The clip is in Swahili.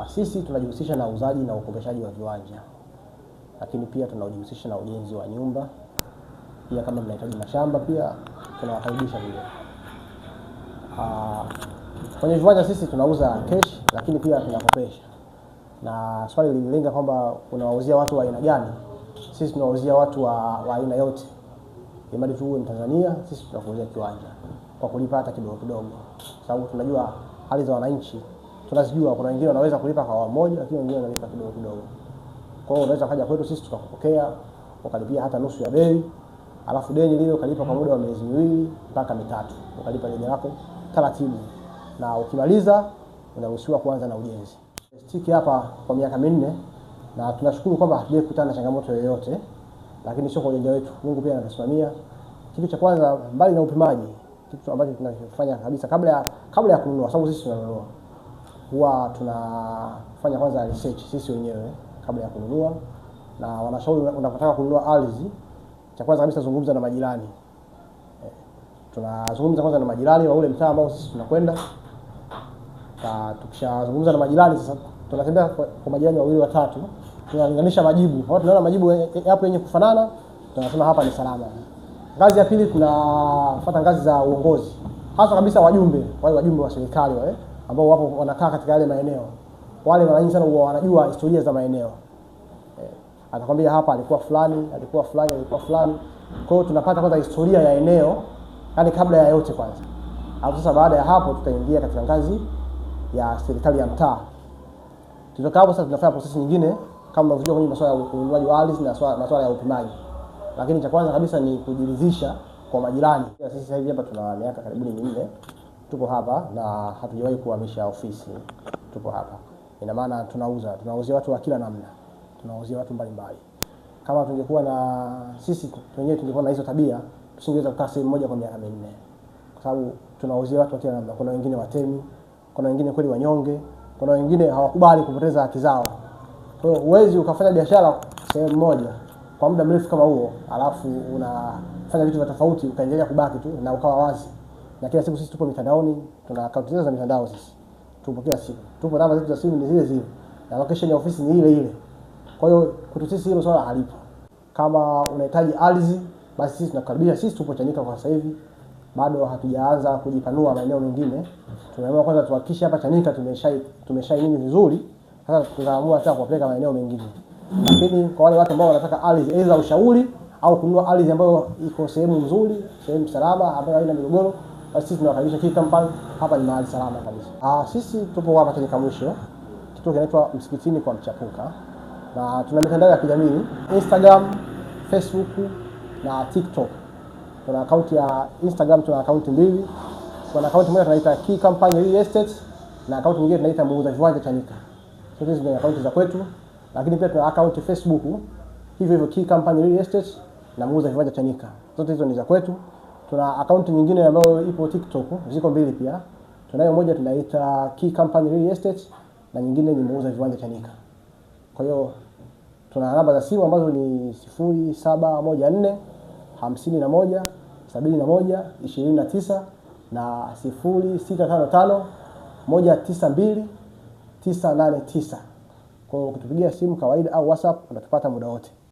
Sisi tunajihusisha na uuzaji na ukopeshaji wa viwanja, lakini pia tunajihusisha na ujenzi wa nyumba. Pia kama mnahitaji mashamba pia tunawakaribisha vile. Kwenye viwanja sisi tunauza cash, lakini pia tunakopesha. Na swali lililenga kwamba unawauzia watu wa aina gani? Sisi tunawauzia watu wa aina yote. Imadi tu ni Tanzania, sisi tunakuuzia kiwanja kwa kulipa hata kidogo kidogo. Sababu tunajua hali za wananchi, tunazijua. Kuna wengine wanaweza kulipa kwa awamu moja, lakini wengine wanalipa kidogo kidogo. Kwa hiyo unaweza kaja kwetu sisi tukakupokea, ukalipia hata nusu ya bei, alafu deni lile ukalipa kwa muda wa miezi 2 mpaka 3. Ukalipa deni lako taratibu. Na ukimaliza unaruhusiwa kuanza na ujenzi. Stiki hapa kwa miaka 4 na tunashukuru kwamba hatujawahi kukutana na changamoto yoyote, lakini sio kwa ujanja wetu. Mungu pia anatusimamia. Kitu cha kwanza, mbali na upimaji, kitu ambacho tunafanya kabisa kabla ya kununua, sababu sisi tunanunua, huwa tunafanya kwanza research sisi wenyewe kabla ya kununua. Na wanashauri unapotaka kununua ardhi, cha kwanza kabisa zungumza na majirani. Tunazungumza kwanza na majirani wa ule mtaa ambao sisi tunakwenda. Tukishazungumza na majirani, sasa tunatembea kwa majirani wawili watatu, tunalinganisha majibu. Kwa tunaona majibu yapo yenye kufanana, tunasema hapa ni salama. Ngazi ya pili tunafuata ngazi za uongozi. Hasa kabisa wajumbe, wale wajumbe wa serikali wale ambao wapo wanakaa katika yale maeneo. Wale mara nyingi sana wanajua historia za maeneo. Atakwambia hapa alikuwa fulani, alikuwa fulani, alikuwa fulani. Kwa hiyo tunapata kwanza historia ya eneo, yani kabla ya yote kwanza. Alafu sasa baada ya hapo tutaingia katika ngazi ya serikali ya mtaa. Tutoka hapo sasa tunafanya process nyingine kama unavyojua kwenye masuala ya ununuaji wa ardhi na masuala ya upimaji. Lakini cha kwanza kabisa ni kujiridhisha kwa majirani. Sisi sasa hivi hapa tuna miaka karibuni 4 tupo hapa na hatujawahi kuhamisha ofisi. Tupo hapa. Ina maana tunauzia watu wa kila namna. Tunauzia watu mbalimbali. Kama tungekuwa na sisi wenyewe tungekuwa na hizo tabia, tusingeweza kukaa sehemu moja kwa miaka 4. Kwa sababu tunauzia watu wa kila namna. Kuna wengine watemi, kuna wengine kweli wanyonge, kuna wengine hawakubali kupoteza haki zao. Kwa hiyo huwezi ukafanya biashara sehemu moja kwa muda mrefu kama huo, alafu unafanya vitu vya tofauti ukaendelea kubaki tu na ukawa wazi. Na kila siku sisi tupo mitandaoni, tuna account zetu za mitandao sisi. Tupo kila siku. Tupo namba zetu za simu ni zile zile. Na location ya ofisi ni ile ile. Kwa hiyo kwetu sisi hilo swala halipo. Kama unahitaji ardhi, basi sisi tunakukaribisha. Sisi tupo Chanika kwa sasa hivi. Bado hatujaanza kujipanua maeneo mengine. Tumeamua kwanza tuhakikishe hapa Chanika tumeshaini vizuri. Sasa tunaamua hata kuwapeleka maeneo mengine. Lakini kwa wale watu ambao wanataka ardhi aidha ushauri au kununua ardhi ambayo iko sehemu nzuri, sehemu salama ambayo haina migogoro, basi sisi tunawakaribisha Key Company. Hapa ni mahali salama kabisa. Sisi tupo hapa Chanika mwisho. Kituo kinaitwa Msikitini kwa Mchapuka. Na tuna mitandao ya kijamii, Instagram, Facebook na TikTok. Tuna account ya Instagram, tuna account 2. Tuna account moja tunaita Key Company Real Estate na account nyingine tunaita Muuza Viwanja Chanika. Hizi ni account za kwetu. Lakini pia tuna account Facebook hivyo Key Company Real Estate na Muuza Viwanja Chanika. Zote hizo ni za kwetu. Tuna account nyingine ambayo ipo TikTok, ziko 2 pia. Tunayo moja tunaita Key Company Real Estate na nyingine ni Muuza Viwanja Chanika. Kwa hiyo tuna namba za simu ambazo ni 0714 51 71 29 na 0655 192 989. Kwa hiyo ukitupigia simu kawaida au WhatsApp unatupata muda wote.